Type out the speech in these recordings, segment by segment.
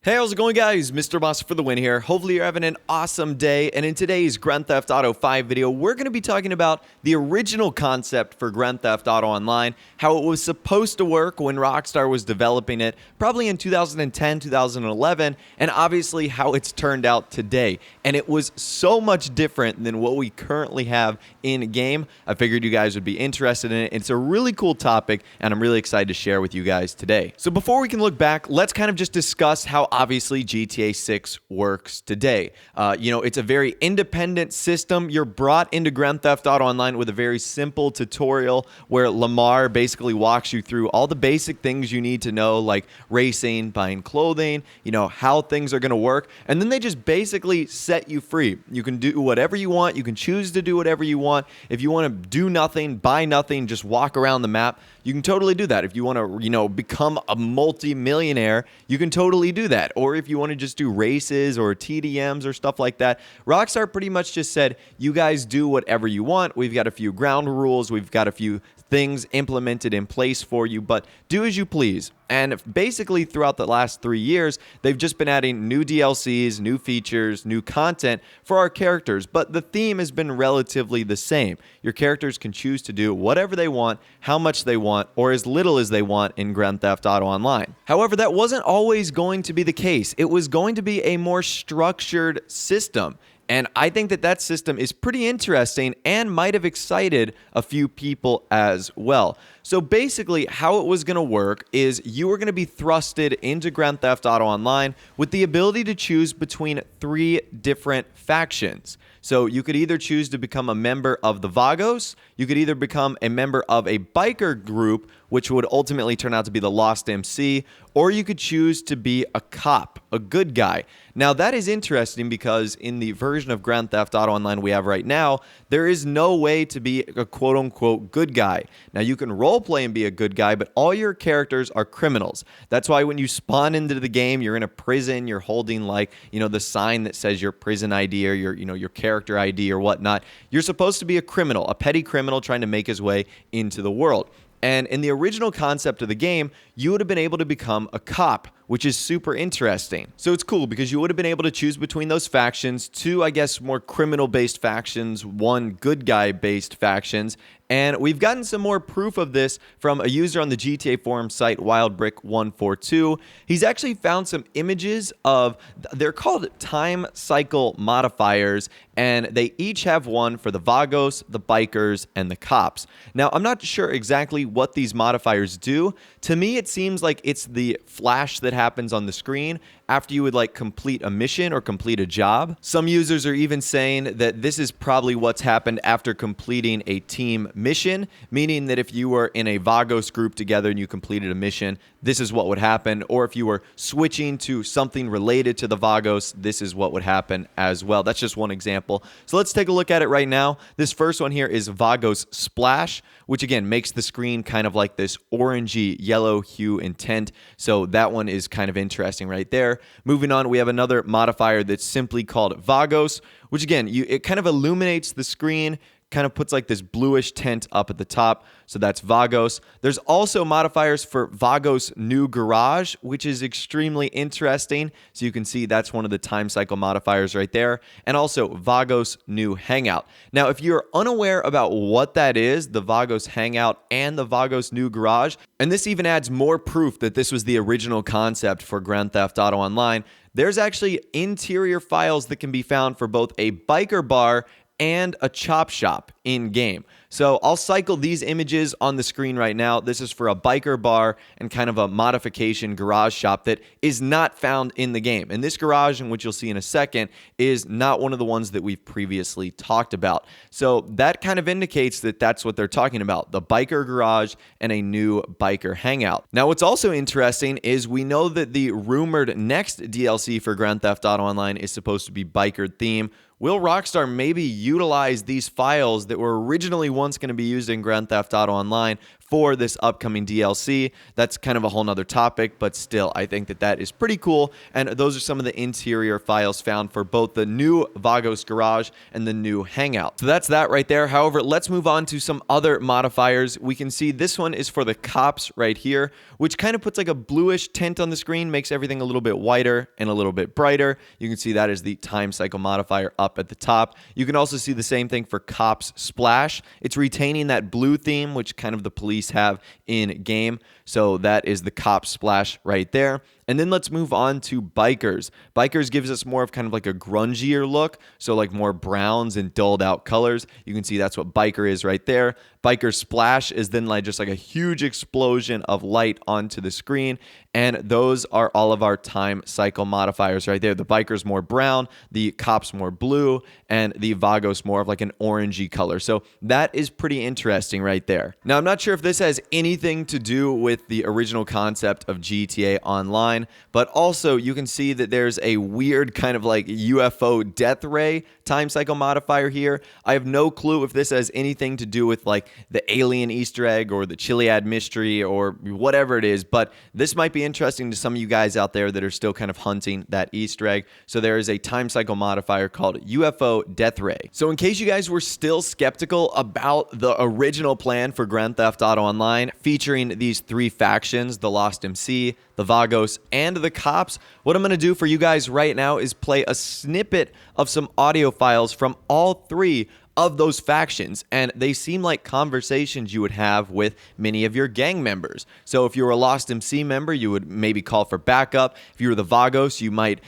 Hey, how's it going, guys? Mr. Boss for the win here. Hopefully you're having an awesome day, and in today's Grand Theft Auto 5 video, we're going to be talking about the original concept for Grand Theft Auto Online, how it was supposed to work when Rockstar was developing it, probably in 2010, 2011, and obviously how it's turned out today. And it was so much different than what we currently have in-game. I figured you guys would be interested in it. It's a really cool topic, and I'm really excited to share with you guys today. So before we can look back, let's kind of just discuss how obviously GTA 6 works today. It's a very independent system. You're brought into Grand Theft Auto Online with a very simple tutorial where Lamar basically walks you through all the basic things you need to know, like racing, buying clothing, how things are going to work. And then they just basically set you free. You can do whatever you want. You can choose to do whatever you want. If you want to do nothing, buy nothing, just walk around the map, you can totally do that. If you want to, become a multi-millionaire, you can totally do that. Or if you want to just do races or TDMs or stuff like that, Rockstar pretty much just said, you guys do whatever you want. We've got a few ground rules. We've got a few things implemented in place for you, but do as you please. And basically throughout the last 3 years, they've just been adding new DLCs, new features, new content for our characters, but the theme has been relatively the same. Your characters can choose to do whatever they want, how much they want, or as little as they want in Grand Theft Auto Online. However, that wasn't always going to be the case. It was going to be a more structured system. And I think that system is pretty interesting and might have excited a few people as well. So basically, how it was going to work is you were going to be thrusted into Grand Theft Auto Online with the ability to choose between 3 different factions. So you could either choose to become a member of the Vagos, you could either become a member of a biker group, which would ultimately turn out to be the Lost MC, or you could choose to be a cop, a good guy. Now that is interesting because in the version of Grand Theft Auto Online we have right now, there is no way to be a quote-unquote good guy. Now you can roleplay and be a good guy, but all your characters are criminals. That's why when you spawn into the game, you're in a prison, you're holding the sign that says your prison ID or your character ID or whatnot. You're supposed to be a criminal, a petty criminal trying to make his way into the world. And in the original concept of the game, you would have been able to become a cop, which is super interesting. So it's cool because you would have been able to choose between those factions, 2, I guess, more criminal-based factions, 1 good guy-based factions. And we've gotten some more proof of this from a user on the GTA forum site, WildBrick142. He's actually found some images of, they're called time cycle modifiers, and they each have one for the Vagos, the bikers, and the cops. Now, I'm not sure exactly what these modifiers do. To me, it seems like it's the flash that happens on the screen after you would complete a mission or complete a job. Some users are even saying that this is probably what's happened after completing a team mission, meaning that if you were in a Vagos group together and you completed a mission, this is what would happen. Or if you were switching to something related to the Vagos, this is what would happen as well. That's just one example. So let's take a look at it right now. This first one here is Vagos Splash, which again makes the screen kind of like this orangey yellow hue and tint. So that one is kind of interesting right there. Moving on, we have another modifier that's simply called Vagos, which again, it kind of illuminates the screen, kind of puts this bluish tint up at the top. So that's Vagos. There's also modifiers for Vagos New Garage, which is extremely interesting. So you can see that's one of the time cycle modifiers right there. And also Vagos New Hangout. Now, if you're unaware about what that is, the Vagos Hangout and the Vagos New Garage, and this even adds more proof that this was the original concept for Grand Theft Auto Online, there's actually interior files that can be found for both a biker bar and a chop shop in game. So I'll cycle these images on the screen right now. This is for a biker bar and kind of a modification garage shop that is not found in the game. And this garage, in which you'll see in a second, is not one of the ones that we've previously talked about. So that kind of indicates that that's what they're talking about, the biker garage and a new biker hangout. Now, what's also interesting is we know that the rumored next DLC for Grand Theft Auto Online is supposed to be biker theme. Will Rockstar maybe utilize these files that were originally once going to be used in Grand Theft Auto Online for this upcoming DLC. That's kind of a whole nother topic, but still, I think that that is pretty cool. And those are some of the interior files found for both the new Vagos Garage and the new Hangout. So that's that right there. However, let's move on to some other modifiers. We can see this one is for the cops right here, which kind of puts like a bluish tint on the screen, makes everything a little bit whiter and a little bit brighter. You can see that is the time cycle modifier up at the top. You can also see the same thing for Cops Splash. It's retaining that blue theme, which kind of the police have in game. So that is the Cop Splash right there. And then let's move on to Bikers. Bikers gives us more of kind of like a grungier look, so like more browns and dulled out colors. You can see that's what Biker is right there. Biker Splash is then like just like a huge explosion of light onto the screen. And those are all of our time cycle modifiers right there. The Biker's more brown, the Cop's more blue, and the Vagos more of like an orangey color. So that is pretty interesting right there. Now, I'm not sure if this has anything to do with the original concept of GTA Online, but also you can see that there's a weird kind of like UFO death ray time cycle modifier here. I have no clue if this has anything to do with like the alien Easter egg or the Chiliad mystery or whatever it is, but this might be interesting to some of you guys out there that are still kind of hunting that Easter egg. So there is a time cycle modifier called UFO death ray. So in case you guys were still skeptical about the original plan for Grand Theft Auto Online featuring these three factions, the Lost MC, the Vagos, and the Cops, what I'm going to do for you guys right now is play a snippet of some audio files from all three of those factions, and they seem like conversations you would have with many of your gang members. So if you were a Lost MC member, you would maybe call for backup. If you were the Vagos, you might,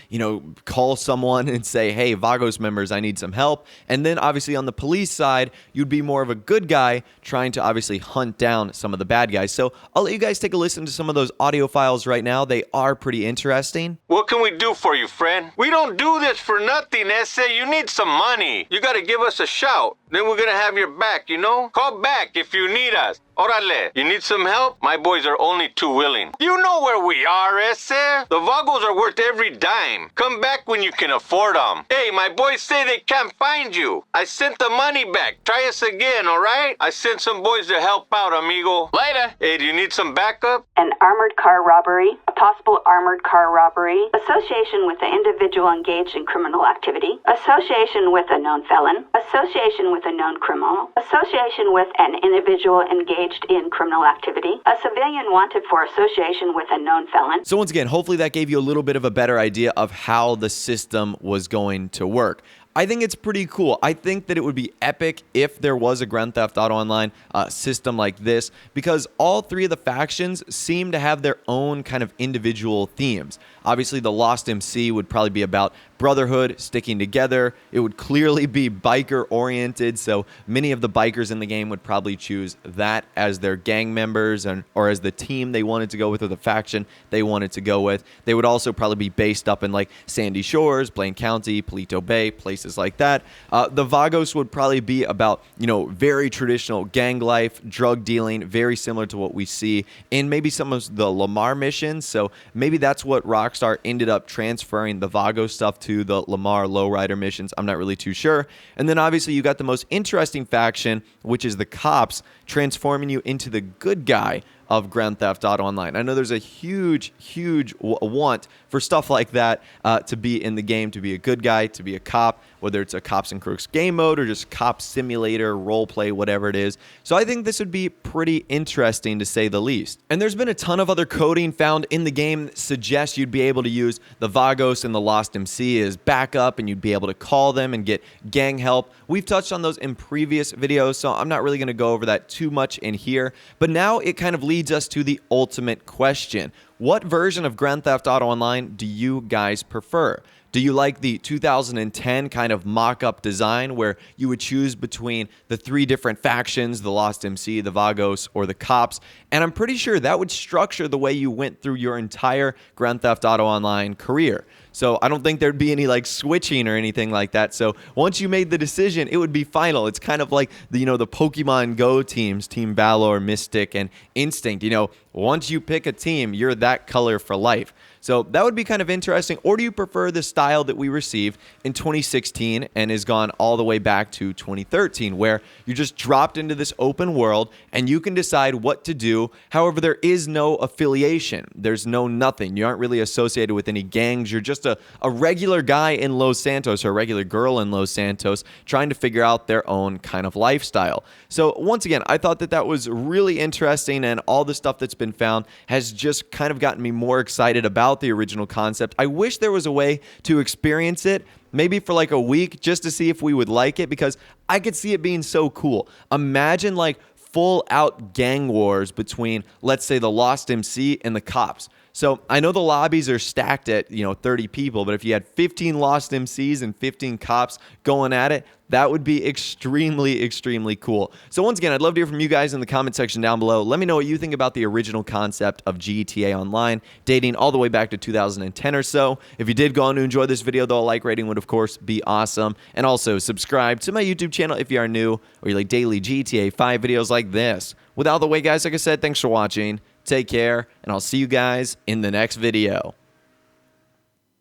call someone and say, hey, Vagos members, I need some help. And then obviously on the police side, you'd be more of a good guy trying to obviously hunt down some of the bad guys. So I'll let you guys take a listen to some of those audio files right now. They are pretty interesting. What can we do for you, friend? We don't do this for nothing, Ese. You need some money. You gotta give us a shout. Then we're gonna have your back, Call back if you need us. Orale, you need some help? My boys are only too willing. You know where we are, Ese. The Vagos are worth every dime. Come back when you can afford them. Hey, my boys say they can't find you. I sent the money back. Try us again, all right? I sent some boys to help out, amigo. Later. Hey, do you need some backup? An armored car robbery, a possible armored car robbery, association with an individual engaged in criminal activity, association with a known felon, association with a known criminal, association with an individual engaged in criminal activity, a civilian wanted for association with a known felon. So once again, hopefully that gave you a little bit of a better idea of how the system was going to work. I think it's pretty cool. I think that it would be epic if there was a Grand Theft Auto Online system like this, because all three of the factions seem to have their own kind of individual themes. Obviously, the Lost MC would probably be about brotherhood, sticking together. It would clearly be biker-oriented, so many of the bikers in the game would probably choose that as their gang members or as the team they wanted to go with or the faction they wanted to go with. They would also probably be based up in like Sandy Shores, Blaine County, Palito Bay, places like that. The Vagos would probably be about, very traditional gang life, drug dealing, very similar to what we see in maybe some of the Lamar missions. So maybe that's what Rockstar ended up transferring the Vagos stuff to the Lamar lowrider missions. I'm not really too sure. And then obviously you got the most interesting faction, which is the Cops, transforming you into the good guy of Grand Theft Auto Online. I know there's a huge want for stuff like that to be in the game, to be a good guy, to be a cop, whether it's a Cops and Crooks game mode or just cop simulator, role play, whatever it is. So I think this would be pretty interesting to say the least. And there's been a ton of other coding found in the game that suggests you'd be able to use the Vagos and the Lost MC as backup, and you'd be able to call them and get gang help. We've touched on those in previous videos, so I'm not really going to go over that too much in here. But now it kind of leads us to the ultimate question. What version of Grand Theft Auto Online do you guys prefer? Do you like the 2010 kind of mock-up design where you would choose between the three different factions, the Lost MC, the Vagos, or the Cops? And I'm pretty sure that would structure the way you went through your entire Grand Theft Auto Online career. So I don't think there'd be any like switching or anything like that. So once you made the decision, it would be final. It's kind of like the Pokemon Go teams, Team Valor, Mystic, and Instinct. Once you pick a team, you're that color for life. So that would be kind of interesting. Or do you prefer the style that we received in 2016 and has gone all the way back to 2013, where you're just dropped into this open world and you can decide what to do? However, there is no affiliation. There's no nothing. You aren't really associated with any gangs. You're just a regular guy in Los Santos or a regular girl in Los Santos trying to figure out their own kind of lifestyle. So once again, I thought that was really interesting, and all the stuff that's been found has just kind of gotten me more excited about the original concept. I wish there was a way to experience it maybe for like a week just to see if we would like it, because I could see it being so cool. Imagine like full out gang wars between, let's say, the Lost MC and the cops. So I know the lobbies are stacked at, 30 people, but if you had 15 Lost MCs and 15 cops going at it, that would be extremely, extremely cool. So once again, I'd love to hear from you guys in the comment section down below. Let me know what you think about the original concept of GTA Online, dating all the way back to 2010 or so. If you did go on to enjoy this video, though, a like rating would, of course, be awesome. And also, subscribe to my YouTube channel if you are new or you like daily GTA 5 videos like this. With all the way, guys, like I said, thanks for watching. Take care, and I'll see you guys in the next video.